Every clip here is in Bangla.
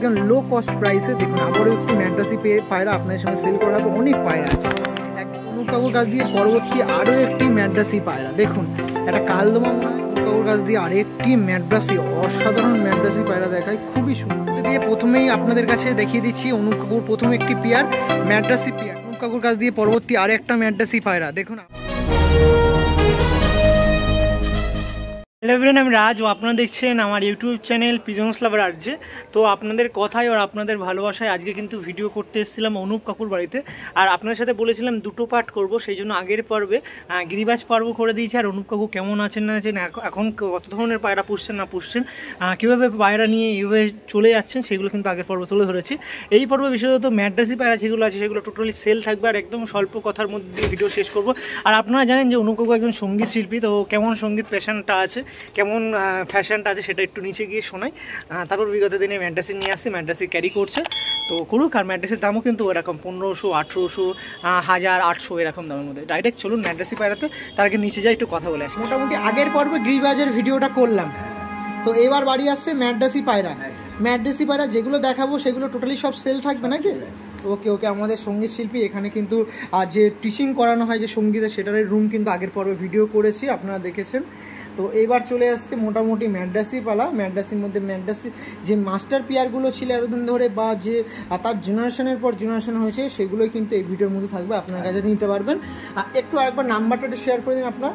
একদম লো কস্ট প্রাইসে। দেখুন আবারও একটি ম্যাড্রাসি পায়রা আপনাদের সঙ্গে সেল করা হবে। অনেক পায়রা আছে। অনুপ কাকুর কাছ দিয়ে পরবর্তী আরও একটি ম্যাড্রাসি পায়রা। দেখুন একটা কালদমা মনে হয়। অনুপ কাকুর কাছ দিয়ে আরেকটি ম্যাড্রাসি, অসাধারণ ম্যাড্রাসি পায়রা দেখায়, খুবই সুন্দর। দিয়ে প্রথমেই আপনাদের কাছে দেখিয়ে দিচ্ছি অনুপ কাকুর প্রথম একটি পেয়ার ম্যাড্রাসি পেয়ার। অনুপ কাকুর কাছ দিয়ে পরবর্তী আরেকটা ম্যাড্রাসি পায়রা। দেখুন হ্যালো এভরিওয়ান, আমি রাজ ও আপনারা দেখছেন আমার ইউটিউব চ্যানেল পিজনস লাভার আরজে। তো আপনাদের কথায় আর আপনাদের ভালোবাসায় আজকে কিন্তু ভিডিও করতে এসেছিলাম অনুপ কাকুর বাড়িতে। আর আপনাদের সাথে বলেছিলাম দুটো পার্ট করব, সেই জন্য আগের পর্বে গিরিবাজ পর্ব করে দিয়েছি। আর অনুপ কাকু কেমন আছেন না আছেন, এখন কত ধরনের পায়রা পুষছেন না পুষছেন, কীভাবে পায়রা নিয়ে এইভাবে চলে যাচ্ছেন, সেগুলো কিন্তু আগের পর্ব তুলে ধরেছি। এই পর্বে বিশেষত ম্যাড্রাসি পায়রা যেগুলো আছে সেগুলো টোটালি সেল থাকবে আর একদম স্বল্প কথার মধ্যে ভিডিও শেষ করব। আর আপনারা জানেন যে অনুপ কাকু একজন সঙ্গীত শিল্পী, তো কেমন সঙ্গীত প্যাশনটা আছে, কেমন ফ্যাশনটা আছে সেটা একটু নিচে গিয়ে শোনাই। তারপর বিগত দিনে ম্যাড্রাসি নিয়ে আসছে, ম্যাড্রাসি ক্যারি করছে, তো করুক। আর ম্যাড্রাসের দামও কিন্তু এরকম 1500, 1800, 1800 এরকম দামের মধ্যে। ডাইরেক্ট চলুন ম্যাড্রাসি পায়রাতে, তার আগে নিচে যাই একটু কথা বলে আসি। মোটামুটি আগের পর্বে গিরিবাজের ভিডিওটা করলাম, তো এবার বাড়ি আসছে ম্যাড্রাসি পায়রা। ম্যাড্রাসি পায়রা যেগুলো দেখাবো সেগুলো টোটালি সব সেল থাকবে নাকি? ওকে ওকে, আমাদের সঙ্গীত শিল্পী এখানে কিন্তু যে টিচিং করানো হয় যে সঙ্গীতের, সেটার রুম কিন্তু আগের পর্বে ভিডিও করেছি, আপনারা দেখেছেন। তো এইবার চলে আসছে মোটামুটি ম্যাড্রাসি পালা। ম্যাড্রাসির মধ্যে ম্যাড্রাসি যে মাস্টার পেয়ারগুলো ছিল এতদিন ধরে, বা যে তার জেনারেশনের পর জেনারেশন হয়েছে, সেগুলোই কিন্তু এই ভিডিওর মধ্যে থাকবে, আপনার কাছে নিতে পারবেন। একটু আরেকবার নাম্বারটা একটু শেয়ার করে দিন আপনার।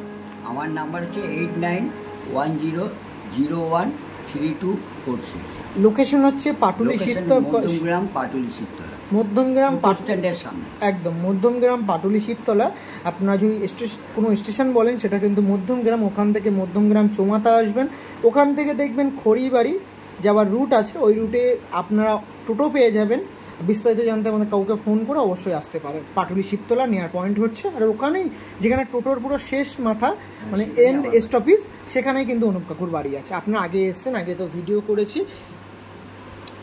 আমার নাম্বার হচ্ছে 8910013246। লোকেশন হচ্ছে পাটুলি শিবতলা, মধ্যমগ্রাম পাটুলি শিবতলা, মধ্যমগ্রাম স্ট্যান্ডের সামনে, একদম মধ্যমগ্রাম পাটুলি শিবতলা। আপনারা যদি কোনো স্টেশন বলেন সেটা কিন্তু মধ্যমগ্রাম। ওখান থেকে মধ্যমগ্রাম চৌমাথা আসবেন, ওখান থেকে দেখবেন খড়িবাড়ি যাওয়ার রুট আছে, ওই রুটে আপনারা টোটো পেয়ে যাবেন। বিস্তারিত জানতে আমাদের কাউকে ফোন করে অবশ্যই আসতে পারেন। পাটুলি শিবতলা নিয়ার পয়েন্ট হচ্ছে, আর ওখানেই যেখানে টোটোর পুরো শেষ মাথা মানে এন্ড স্টপেজ, সেখানেই কিন্তু অনুপ কাকুর বাড়ি আছে। আপনারা আগে এসছেন, আগে তো ভিডিও করেছি।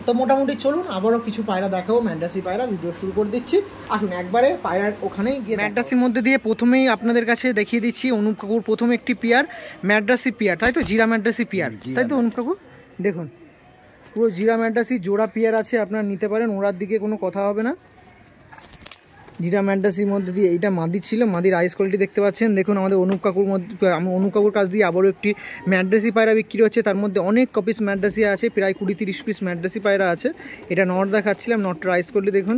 তো মোটামুটি চলুন আবারও কিছু পায়রা দেখাবো, ম্যাড্রাসি পায়রা। ভিডিও শুরু করে দিচ্ছি, আসুন একবারে পায়রার ওখানেই গিয়ে। ম্যাড্রাসির মধ্যে দিয়ে প্রথমেই আপনাদের কাছে দেখিয়ে দিচ্ছি অনুপ কাকুর প্রথম একটি পেয়ার ম্যাড্রাসি পেয়ার, তাই তো? জিরা ম্যাড্রাসি পেয়ার, তাই তো অনুপ কাকু? দেখুন পুরো জিরা ম্যাড্রাসি জোড়া পেয়ার আছে, আপনারা নিতে পারেন, ওরার দিকে কোনো কথা হবে না। জিরা ম্যাড্রাসির মধ্যে দিয়ে এইটা মাদি ছিল, মাদির আইস কোয়ালিটি দেখতে পাচ্ছেন। দেখুন আমাদের অনুপ কাকুর মধ্যে, অনুপ কাকুর কাছ দিয়ে আবারও একটি ম্যাড্রাসি পায়রা বিক্রি হচ্ছে। তার মধ্যে অনেক কপিস ম্যাড্রাসি আছে, প্রায় 20-30 পিস ম্যাড্রাসি পায়রা আছে। এটা নট দেখাচ্ছিলাম, নটটার আইস কোয়ালিটি দেখুন।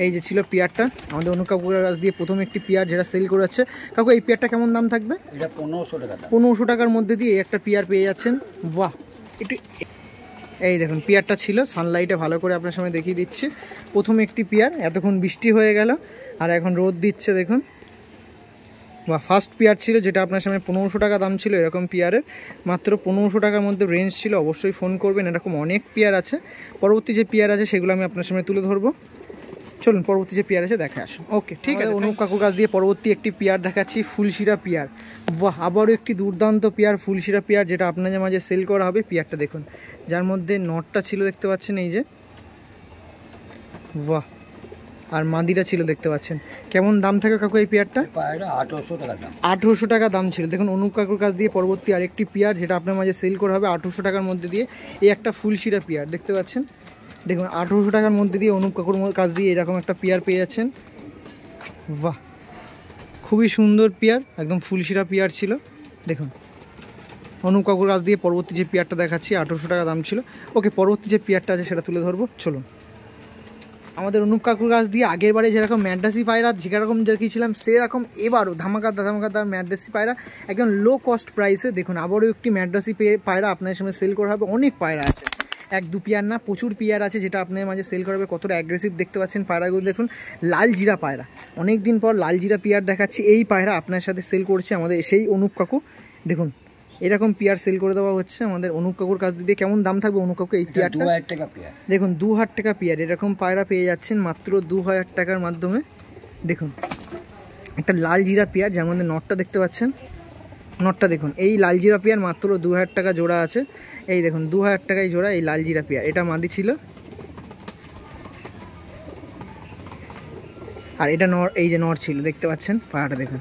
এই যে ছিল পেয়ারটা, আমাদের অনুপ কাকুর কাছ দিয়ে প্রথম একটি পেয়ার যেটা সেল করেছে। কাকু এই পেয়ারটা কেমন দাম থাকবে? এটা 1500 টাকা। 1500 টাকার মধ্যে দিয়ে এই একটা পেয়ার পেয়ে যাচ্ছেন। বাহ, একটু এই দেখুন পেয়ারটা ছিল, সানলাইটে ভালো করে আপনার সামনে দেখিয়ে দিচ্ছি। প্রথম একটি পেয়ার, এতক্ষণ বৃষ্টি হয়ে গেল আর এখন রোদ দিচ্ছে দেখুন। বা ফার্স্ট পেয়ার ছিল যেটা আপনার সামনে 1500 টাকা দাম ছিল, এরকম পেয়ারের মাত্র 1500 টাকার মধ্যে রেঞ্জ ছিল। অবশ্যই ফোন করবেন, এরকম অনেক পেয়ার আছে। পরবর্তী যে পেয়ার আছে সেগুলো আমি আপনার সামনে তুলে ধরবো। চলুন পরবর্তী যে পেয়ার আছে দেখে আসুন। ওকে ঠিক আছে, অনুপ কাকুর কাছ দিয়ে পরবর্তী একটি পেয়ার দেখাচ্ছি, ফুলশিরা পেয়ার। বাহ, আবারও একটি দুর্দান্ত পেয়ার, ফুলশিরা পেয়ার, যেটা আপনাদের মাঝে সেল করা হবে। পেয়ারটা দেখুন, যার মধ্যে নটটা ছিল দেখতে পাচ্ছেন, এই যে বাহ, আর মাদিটা ছিল দেখতে পাচ্ছেন। কেমন দাম থাকে কাকু এই পেয়ারটা? 1800 টাকা দাম। 1800 টাকা দাম ছিল। দেখুন অনুপ কাকুর কাছ দিয়ে পরবর্তী আরেকটি পেয়ার যেটা আপনার মাঝে সেল করা হবে 1800 টাকার মধ্যে দিয়ে। এই একটা ফুলশিরা পেয়ার দেখতে পাচ্ছেন, দেখুন 1800 টাকার মধ্যে দিয়ে অনুপ কাকুর কাছ দিয়ে এরকম একটা পেয়ার পেয়ে যাচ্ছেন। বাহ, খুবই সুন্দর পেয়ার, একদম ফুলশিরা পেয়ার ছিল। দেখুন অনুপ কাকুর কাছ দিয়ে পরবর্তী যে পেয়ারটা দেখাচ্ছি 1800 টাকা দাম ছিল। ওকে, পরবর্তী যে পেয়ারটা আছে সেটা তুলে ধরবো, চলুন। আমাদের অনুপ কাকুর কাছ দিয়ে আগের বারে যেরকম ম্যাড্রাসি পায়রা যেরকম দেখিয়েছিলাম, সেরকম এবারও ধামাকাদার ম্যাড্রাসি পায়রা একদম লো কস্ট প্রাইসে। দেখুন আবারও একটি ম্যাড্রাসি পায়রা আপনার সামনে সেল করা হবে। অনেক পায়রা আছে, 1-2 পেয়ার না, প্রচুর পেয়ার আছে যেটা আপনার মাঝে সেল করা হবে। কতটা অ্যাগ্রেসিভ দেখতে পাচ্ছেন পায়রাগুলো, দেখুন লাল জিরা পায়রা। অনেক দিন পর লাল জিরা পেয়ার দেখাচ্ছি। এই পায়রা আপনার সাথে সেল করছে আমাদের সেই অনুপ কাকু। দেখুন এরকম পেয়ার সেল করে দেওয়া হচ্ছে আমাদের অনুপ কাকুর কাছ দিয়ে। কেমন দাম থাকবে অনুপ কাকু এই পেয়ারটা? 2000 টাকা পেয়ার। দেখুন 2000 টাকা পেয়ার, এরকম পায়রা পেয়ে যাচ্ছেন মাত্র 2000 টাকার মাধ্যমে। দেখুন একটা লাল জিরা পেয়ার, যার মধ্যে নটটা দেখতে পাচ্ছেন, নটটা দেখুন। এই লাল জিরা পেয়ার মাত্র 2000 টাকা জোড়া আছে। এই দেখুন 2000 টাকায় জোড়া এই লাল জিরা পেয়ার। এটা মাদি ছিল, আর এটা নর, এই যে নর ছিল দেখতে পাচ্ছেন। পায়রাটা দেখুন,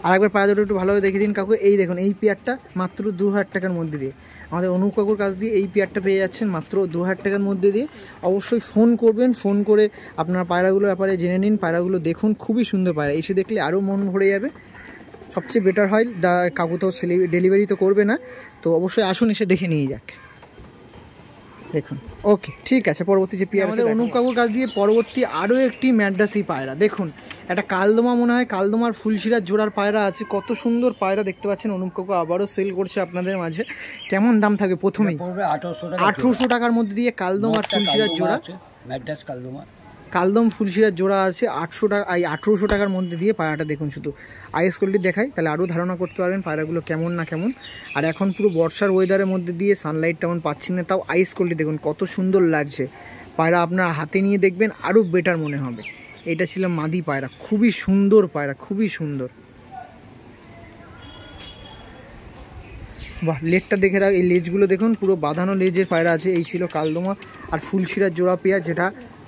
আর একবার পায়রা দুটো একটু ভালোভাবে দেখে দিন কাকু। এই দেখুন এই পেয়ারটা মাত্র 2000 টাকার মধ্যে দিয়ে আমাদের অনুপ কাকুর কাছ দিয়ে এই পেয়ারটা পেয়ে যাচ্ছেন মাত্র 2000 টাকার মধ্যে দিয়ে। অবশ্যই ফোন করবেন, ফোন করে আপনার পায়রাগুলোর ব্যাপারে জেনে নিন, পায়রাগুলো দেখুন, খুবই সুন্দর পায়রা, এসে দেখলে আরও মন ভরে যাবে। সবচেয়ে বেটার হয়, কাকু তো ডেলিভারি তো করবে না, তো অবশ্যই আসুন, এসে দেখে নিয়ে যাক। দেখুন, ওকে ঠিক আছে। পরবর্তী যে পেয়ার আমাদের অনুপ কাকুর কাছ দিয়ে পরবর্তী আরও একটি ম্যাড্রাসি পায়রা। দেখুন একটা কালদমা, মনে হয় কালদমার ফুলশিরার জোড়ার পায়রা আছে, কত সুন্দর পায়রা দেখতে পাচ্ছেন। অনুপ কাকু আবারও সেল করছে আপনাদের মাঝে। কেমন দাম থাকবে? প্রথমেই 1800 টাকার মধ্যে দিয়ে কালদমার ফুলশিরার জোড়া, ম্যাড্রাস কালদমা, কালদম ফুলশিরার জোড়া আছে 800 টাকা, 1800 টাকার মধ্যে দিয়ে পায়রাটা দেখুন। শুধু আইএস কোয়ালিটি দেখাই, তাহলে আরও ধারণা করতে পারবেন পায়রাগুলো কেমন না কেমন। আর এখন পুরো বর্ষার ওয়েদারের মধ্যে দিয়ে সানলাইট তেমন পাচ্ছি না, তাও আইএস কোয়ালিটি দেখুন কত সুন্দর লাগছে। পায়রা আপনার হাতে নিয়ে দেখবেন আরও বেটার মনে হবে। এটা ছিল মাদি পায়রা, খুবই সুন্দর পায়রা, খুবই সুন্দর। বাহ, লেজটা দেখে রাখ, এই লেজগুলো দেখুন পুরো বাঁধানো লেজের পায়রা আছে। এই ছিল কালদমা আর ফুলশিরার জোড়া পেয়ার, যেটা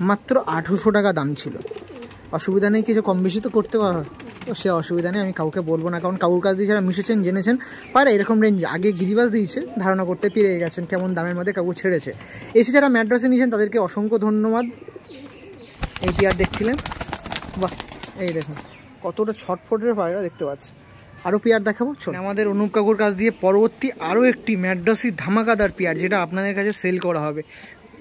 মাত্র 1800 টাকা দাম ছিল। অসুবিধা নেই, কিছু কম বেশি তো করতে পারো, তো সে অসুবিধা নেই, আমি কাউকে বলবো না, কারণ কাকুর কাছ দিয়ে যারা মিশেছেন জেনেছেন পায়রা এরকম রেঞ্জ আগে গিরিবাস দিয়েছে, ধারণা করতে পেরে গেছেন কেমন দামের মধ্যে কাকু ছেড়েছে। এসে যারা ম্যাড্রাসে নিয়েছেন তাদেরকে অসংখ্য ধন্যবাদ। এই পেয়ার দেখছিলেন, বাহ এই দেখুন কতটা ছটফটের পায়রা দেখতে পাচ্ছি। আরও পেয়ার দেখাবো। আমাদের অনুপ কাকুর কাছ দিয়ে পরবর্তী আরও একটি ম্যাড্রাসি ধামাকাদার পেয়ার, যেটা আপনাদের কাছে সেল করা হবে।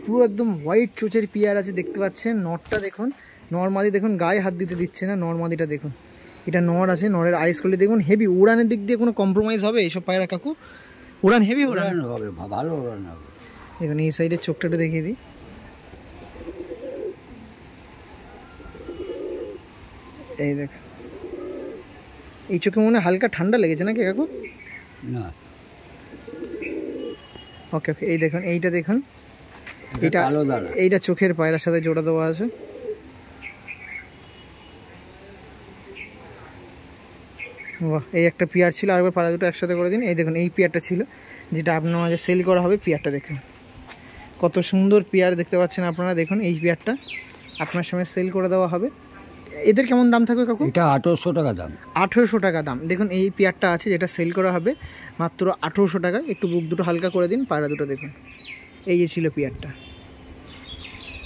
পুরো একদম হোয়াইট চোচের পেয়ার আছে দেখতে পাচ্ছেন। নরটা দেখুন, নরমাদি দেখুন, গায়ে হাত দিতে দিচ্ছে না, নরমাদিটা দেখুন। এটা নর আছে, নরের আইস করলে দেখুন হেভি। উড়ানের দিক দিয়ে কোনো কম্প্রোমাইজ হবে এইসব পায়রা কাকু? উড়ান হেভি, উড়ান হবে, ভালো উড়ান হবে। দেখুন এই সাইডের চোখটা দেখিয়ে দিই, এই দেখ, এই চোখে মনে হালকা ঠান্ডা লেগেছে নাকি কাকু? না, ওকে ওকে, এই দেখুন, এইটা দেখুন, এইটা চোখের পায়রার সাথে জোড়া দেওয়া আছে। বাহ, এই একটা পেয়ার ছিল, আরেকবার পায়রা দুটো একসাথে করে দিন। এই দেখুন এই পেয়ারটা ছিল যেটা আপনার মাঝে সেল করা হবে। পেয়ারটা দেখুন কত সুন্দর পেয়ার দেখতে পাচ্ছেন আপনারা। দেখুন এই পেয়ারটা আপনার সামনে সেল করে দেওয়া হবে। এদের কেমন দাম থাকবে কাকু? এটা 1800 টাকা দাম। 1800 টাকা দাম। দেখুন এই পেয়ারটা আছে যেটা সেল করা হবে মাত্র 1800 টাকা। একটু বুক দুটো হালকা করে দিন, পায়রা দুটো দেখুন। এই যে ছিল পেয়ারটা,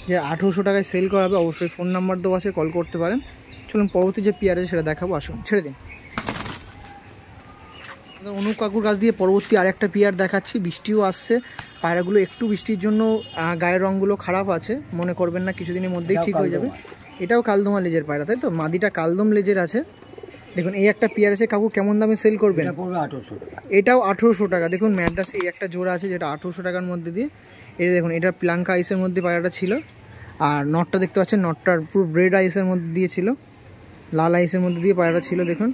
যে 1800 টাকায় সেল করা হবে। অবশ্যই ফোন নাম্বার দেওয়া আছে, কল করতে পারেন। চলুন পরবর্তী যে পেয়ার আছে সেটা দেখাবো, আসুন ছেড়ে দিন। অনুপ কাকুর কাছ দিয়ে পরবর্তী আরেকটা পেয়ার দেখাচ্ছি। বৃষ্টিও আসছে, পায়রাগুলো একটু বৃষ্টির জন্য গায়ের রঙগুলো খারাপ আছে, মনে করবেন না, কিছুদিনের মধ্যেই ঠিক হয়ে যাবে। এটাও কালদমা লেজের পায়রা, তাই তো? মাদিটা কালদম লেজের আছে। দেখুন এই একটা পেয়ার আছে কাকু, কেমন দামে সেল করবেন? এটাও 1800 টাকা। দেখুন ম্যাড্রাসে এই একটা জোড়া আছে যেটা 1800 টাকার মধ্যে দিয়ে। এটা দেখুন, এটা প্লাঙ্কা আইসের মধ্যে পায়রাটা ছিল। আর নটটা দেখতে পাচ্ছেন, নটটার পুরো ব্রেড আইসের মধ্যে দিয়ে ছিল, লাল আইসের মধ্যে দিয়ে পায়রাটা ছিল দেখুন।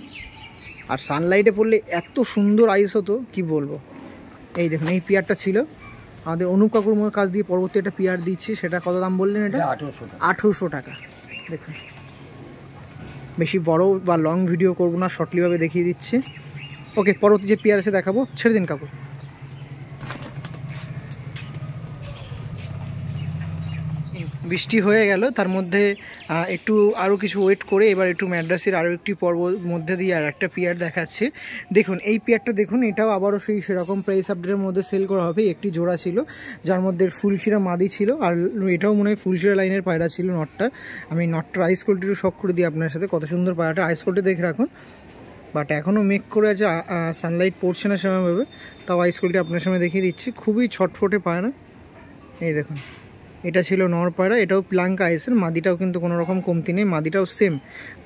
আর সানলাইটে পড়লে এত সুন্দর আইস হতো কি বলবো। এই দেখুন এই পেয়ারটা ছিল আমাদের অনুপ কাকুর কাছ দিয়ে। পরবর্তী একটা পেয়ার দিচ্ছি, সেটা কত দাম বললেন? এটা 1800 টাকা। দেখুন বেশি বড় বা লং ভিডিও করবো না, শর্টলিভাবে দেখিয়ে দিচ্ছি। ওকে, পরবর্তী যে পেয়ার আছে দেখাবো, ছেড়ে দিন কাকু। বৃষ্টি হয়ে গেল, তার মধ্যে একটু আরও কিছু ওয়েট করে এবার একটু ম্যাড্রাসের আরও একটি পর্ব মধ্যে দিয়ে আর একটা পেয়ার দেখাচ্ছে। দেখুন এই পেয়ারটা দেখুন, এটাও আবারও সেরকম প্রাইস আপডেটের মধ্যে সেল করা হবে। একটি জোড়া ছিল যার মধ্যে ফুলশিরা মাদি ছিল, আর এটাও মনে হয় ফুলশিরা লাইনের পায়রা ছিল নটটা। আমি নটটার আইস কোয়ালিটি একটু শখ করে দিই আপনার সাথে, কত সুন্দর পায়রাটা। আইস কোয়ালিটি দেখে রাখুন, বাট এখনও মেক করে আছে, সানলাইট পড়ছে না সেরকমভাবে, তাও আইস কোয়ালিটি আপনার সামনে দেখিয়ে দিচ্ছি। খুবই ছটফটে পায়রা। এই দেখুন এটা ছিল নর পায়রা, এটাও প্লাঙ্কা আইসের। মাদিটাও কিন্তু কোনো রকম কমতি নেই, মাদিটাও সেম।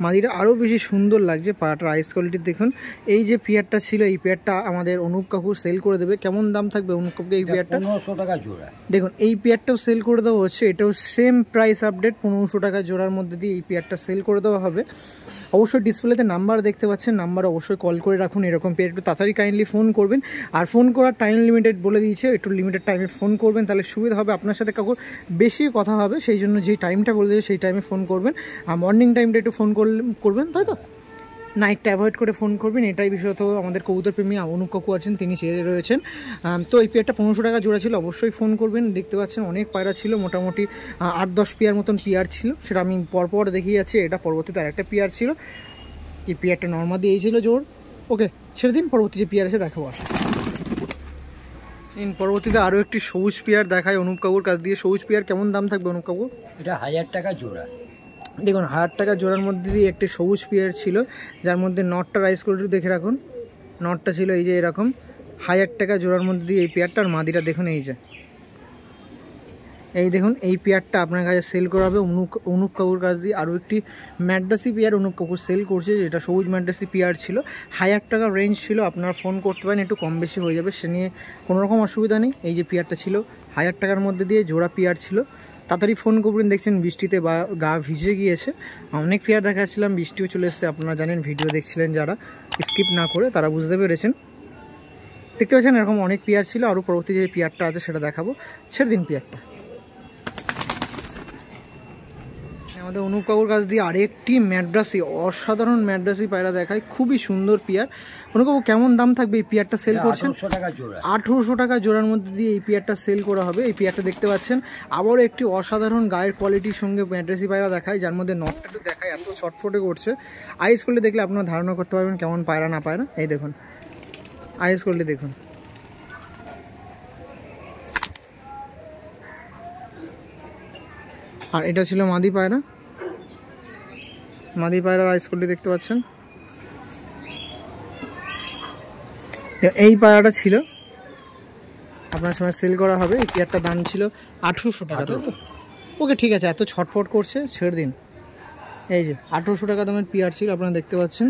মাদিটা আরও বেশি সুন্দর লাগছে, পায়রাটার আইস কোয়ালিটি দেখুন। এই যে পেয়ারটা ছিল, এই পেয়ারটা আমাদের অনুপ কাকু সেল করে দেবে। কেমন দাম থাকবে অনুপ কাকুকে এই পেয়ারটা? 1500 টাকা জোড়া। দেখুন এই পেয়ারটাও সেল করে দেওয়া হচ্ছে, এটাও সেম প্রাইস আপডেট, 1500 টাকা জোড়ার মধ্যে দিয়ে এই পেয়ারটা সেল করে দেওয়া হবে। অবশ্যই ডিসপ্লেতে নাম্বার দেখতে পাচ্ছেন, নাম্বার অবশ্যই কল করে রাখুন। এরকম পেয়ার একটু তাড়াতাড়ি কাইন্ডলি ফোন করবেন। আর ফোন করার টাইম লিমিটেড বলে দিয়েছে, একটু লিমিটেড টাইমে ফোন করবেন, তাহলে সুবিধা হবে। আপনার সাথে কাকুর বেশি কথা হবে, সেই জন্য যেই টাইমটা বলে দিয়েছে সেই টাইমে ফোন করবেন। আর মর্নিং টাইমটা একটু ফোন করবেন, তাই তো? নাইটটা অ্যাভয়েড করে ফোন করবেন। এটাই বিশেষত আমাদের কবুতর প্রেমী অনুপ কাকু আছেন, তিনি চেয়ে রয়েছেন। তো এই পেয়ারটা 1500 টাকা জোড়া ছিল, অবশ্যই ফোন করবেন। দেখতে পাচ্ছেন অনেক পায়রা ছিল, মোটামুটি 8-10 পেয়ার মতন পেয়ার ছিল, সেটা আমি পরপর দেখিয়ে যাচ্ছি। এটা পরবর্তীতে আরেকটা পেয়ার ছিল, এই পেয়ারটা নর্মালি এই ছিল জোর। ওকে ছেড়ে দিন, পরবর্তী যে পেয়ার আছে দেখাবো। পরবর্তীতে আরও একটি সবুজ পেয়ার দেখায় অনুপ কাকুর কাছ দিয়ে। সবুজ পেয়ার কেমন দাম থাকবে অনুপ কাকু? এটা 1000 টাকা জোড়া। দেখুন 1000 টাকা জোড়ার মধ্যে দিয়ে একটি সবুজ পেয়ার ছিল, যার মধ্যে নটটা রাইস কোয়ালিটি দেখে রাখুন। নটটা ছিল এই যে এরকম 1000 টাকা জোড়ার মধ্যে দিয়ে এই পেয়ারটার মাদিটা দেখুন। এই দেখুন এই পেয়ারটা আপনার কাছে সেল করা হবে অনুপ কাকুর কাছ দিয়ে। আরও একটি ম্যাড্রাসি পেয়ার অনুপ কাকুর সেল করছে, যেটা সবুজ ম্যাড্রাসি পেয়ার ছিল। 1000 টাকা রেঞ্জ ছিল, আপনারা ফোন করতে পারেন, একটু কম বেশি হয়ে যাবে, সে নিয়ে কোনো রকম অসুবিধা নেই। এই যে পেয়ারটা ছিল 1000 টাকার মধ্যে দিয়ে জোড়া পেয়ার ছিল। তাড়াতাড়ি ফোন করবেন, দেখছেন বৃষ্টিতে বা গা ভিজে গিয়েছে। অনেক পেয়ার দেখাচ্ছিলাম, বৃষ্টিও চলে এসেছে। আপনারা জানেন, ভিডিও দেখছিলেন যারা, স্কিপ না করে তারা বুঝতে পেরেছেন। দেখতে পাচ্ছেন এরকম অনেক পেয়ার ছিল। আরও পরবর্তী যে পেয়ারটা আছে সেটা দেখাবো, ছেড়ে দিন পেয়ারটা। আমাদের অনুপ কাকুর কাছ দিয়ে আরেকটি ম্যাড্রাসি, অসাধারণ ম্যাড্রাসি পায়রা দেখায়, খুবই সুন্দর পেয়ার। অনুপ কাকু কেমন দাম থাকবে এই পেয়ারটা সেল করছেন? 1800 টাকা জোড়ার মধ্যে দিয়ে এই পেয়ারটা সেল করা হবে। এই পেয়ারটা দেখতে পাচ্ছেন আবারও একটি অসাধারণ গায়ের কোয়ালিটির সঙ্গে ম্যাড্রাসি পায়রা দেখায়, যার মধ্যে নটটা একটু দেখায়, এত ছটফটে করছে। আইস করলে দেখলে আপনারা ধারণা করতে পারবেন কেমন পায়রা না পায়রা। এই দেখুন আইস করলে দেখুন। আর এটা ছিল মাদি পায়রা, মাদি পায়রার আইস কোয়ালিটি দেখতে পাচ্ছেন। এই পায়রাটা ছিল আপনার সময় সেল করা হবে। এই পেয়ারটার দাম ছিল 1800 টাকা, তাই তো? ওকে ঠিক আছে, এত ছটফট করছে, ছেড়ে দিন। এই যে 1800 টাকা দামের পেয়ার ছিল, আপনারা দেখতে পাচ্ছেন।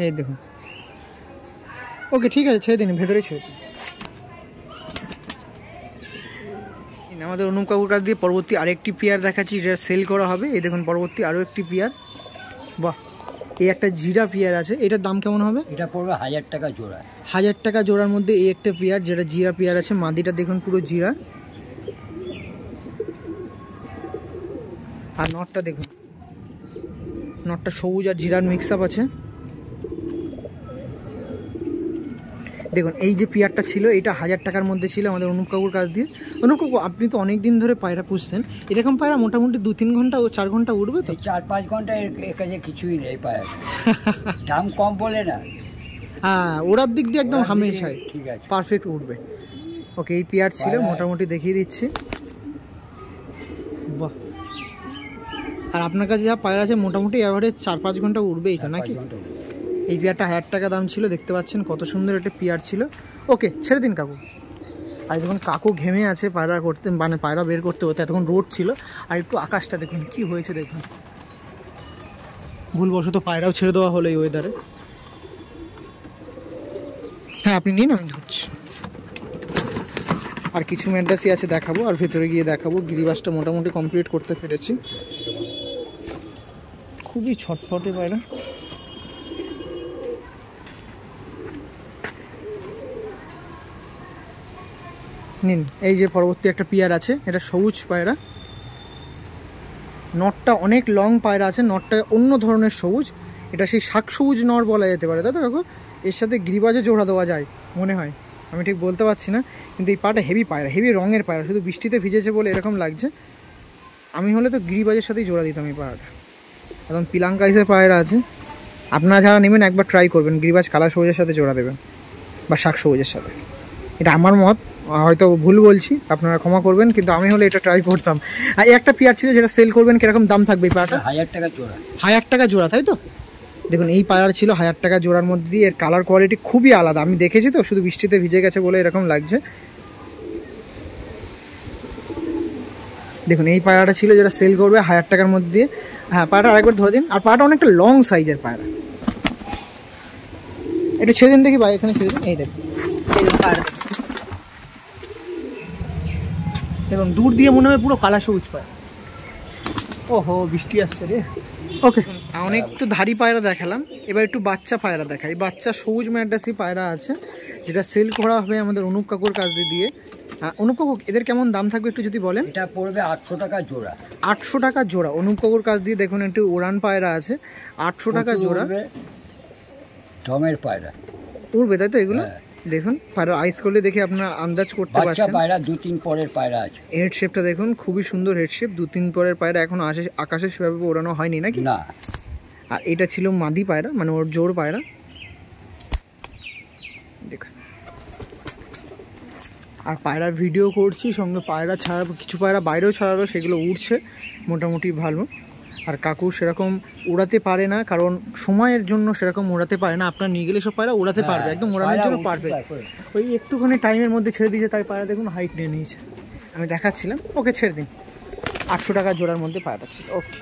এই দেখুন, ওকে ঠিক আছে, ছেড়ে দিন, ভেতরে ছেড়ে দিন। আমাদের অনুপ কাকুর কাছ দিয়ে পরবর্তী আরেকটি পেয়ার দেখাচ্ছি, যেটা সেল করা হবে। এই দেখুন পরবর্তী আরও একটি পেয়ার। বাহ, এই একটা জিরা পেয়ার আছে, এটার দাম কেমন হবে? এটা পড়বে 1000 টাকা জোড়া। 1000 টাকা জোড়ার মধ্যে এই একটা পেয়ার, যেটা জিরা পেয়ার আছে। মাদিটা দেখুন পুরো জিরা, আর নটটা দেখুন, নটটা সবুজ আর জিরার মিক্স আপ আছে। দেখুন এই যে পেয়ারটা ছিল, এটা 1000 টাকার মধ্যে ছিল আমাদের অনুপ কাকুর কাছ দিয়ে। অনুপ কাকু, আপনি তো অনেক দিন ধরে পায়রা পুষছেন, এরকম পায়রা মোটামুটি 2-3 ঘন্টা ও 4 ঘন্টা উঠবে তো? 4-5 ঘন্টা এর কাছে কিছুই নেই পায়রা, দাম কম বলে না। হ্যাঁ, ওরার দিক দিয়ে একদম হামেশাই ঠিক আছে, পারফেক্ট উঠবে। ওকে, এই পেয়ার ছিল, মোটামুটি দেখিয়ে দিচ্ছি। বাহ, আর আপনার কাছে যা পায়রা আছে মোটামুটি এভারেজ 4-5 ঘন্টা উঠবেই তো নাকি? এই পেয়ারটা 1000 টাকা দাম ছিল, দেখতে পাচ্ছেন কত সুন্দর একটা পেয়ার ছিল। ওকে, ছেড়ে দিন কাকু। আর দেখুন কাকু ঘেমে আছে পায়রা করতে, মানে পায়রা বের করতে হতো, এতক্ষণ রোদ ছিল। আর একটু আকাশটা দেখুন কি হয়েছে, দেখুন ভুলবশত পায়রাও ছেড়ে দেওয়া হলো এই ওয়েদারে। হ্যাঁ আপনি নিন, আমি ধরছি। আর কিছু ম্যাড্রাসি আছে দেখাবো, আর ভেতরে গিয়ে দেখাবো। গিরিবাসটা মোটামুটি কমপ্লিট করতে পেরেছি। খুবই ছটফটে পায়রা। নিন, এই যে পরবর্তী একটা পেয়ার আছে, এটা সবুজ পায়রা। নটটা অনেক লং পায়রা আছে, নটটা অন্য ধরনের সবুজ। এটা সেই শাক সবুজ নর বলা যেতে পারে, তাই তো কাকু? এর সাথে গিরিবাজও জোড়া দেওয়া যায় মনে হয়, আমি ঠিক বলতে পারছি না। কিন্তু এই পাটা হেভি পায়রা, হেভি রঙের পায়রা, শুধু বৃষ্টিতে ভিজেছে বলে এরকম লাগছে। আমি হলে তো গিরিবাজের সাথেই জোড়া দিতাম এই পায়রাটা। একদম পিলাঙ্কা হিসেবে পায়রা আছে। আপনারা যারা নেবেন একবার ট্রাই করবেন, গিরিবাজ কালা সবুজের সাথে জোড়া দেবেন বা শাক সবুজের সাথে। এটা আমার মত, হয়তো ভুল বলছি, আপনারা ক্ষমা করবেন, কিন্তু আমি হলে এটা ট্রাই করতাম। আর একটা পেয়ার ছিল যেটা সেল করবেন, কিরকম দাম থাকবে এই পায়রাটা? 1000 টাকা জোড়া। 1000 টাকা জোড়া, তাই তো? দেখুন এই পায়রা ছিল 1000 টাকা জোড়ার মধ্যে দিয়ে। এর কালার কোয়ালিটি খুবই আলাদা, আমি দেখেছি তো, শুধু বৃষ্টিতে ভিজে গেছে বলে এরকম লাগছে। দেখুন এই পায়রাটা ছিল যেটা সেল করবে 1000 টাকার মধ্যে দিয়ে। হ্যাঁ, পায়রাটা আরেকবার ধরে দিন। আর পায়রাটা অনেকটা লং সাইজের পায়রা। এটা ছেড়ে দিন দেখি ভাই, এখানে ছেড়ে দিন। এই দেখুন, এই দেখুন পায়রা, দেখুন দূর দিয়ে মনে হয় পুরো কালা সবুজ পায়রা। ওহো, বৃষ্টি আসছে রে। ওকে, অনেক তো ধারি পায়রা দেখালাম, এবার একটু বাচ্চা পায়রা দেখাই। বাচ্চা সবুজ ম্যাড্রাসি পায়রা আছে, যেটা সেল করা হবে আমাদের অনুপ কাকুর কাছ দিয়ে। অনুপ কাকু, এদের কেমন দাম থাকবে একটু যদি বলেন? এটা পড়বে 800 টাকা জোড়া। 800 টাকা জোড়া। অনুপ কাকুর কাছ দিয়ে দেখুন একটু উড়ান পায়রা আছে, 800 টাকা জোড়া। দমের পায়রা উড়বে, তাই তো? এগুলো দেখুন পায়রা আইস করলে দেখে আপনারা আন্দাজ করতে পারছেন। পায়রা 2-3 পরের পায়রা আছে। হেড শেপটা দেখুন, খুবই সুন্দর হেড শেপ। 2-3 পরের পায়রা, এখন আকাশে সেভাবে ওড়ানো হয়নি নাকি? না। আর এটা ছিল মাদি পায়রা, মানে ওর জোড় পায়রা। দেখুন আর পায়রার ভিডিও করছি, সঙ্গে পায়রা ছাড়াবো, কিছু পায়রা বাইরেও ছাড়াবো, সেগুলো উড়ছে মোটামুটি ভালো। আর কাকু সেরকম উড়াতে পারে না, কারণ সময়ের জন্য সেরকম উড়াতে পারে না। আপনার নিয়ে গেলে সব পায়রা উড়াতে পারবে, একদম উড়ানোর জন্য পারফেক্ট। ওই একটুখানি টাইমের মধ্যে ছেড়ে দিয়েছে, তাই পায়রা দেখুন হাইট নিয়ে নিয়েছে। আমি দেখাচ্ছিলাম, ওকে ছেড়ে দিন। 800 টাকা জোড়ার মধ্যে পায়রা ছিল। ওকে।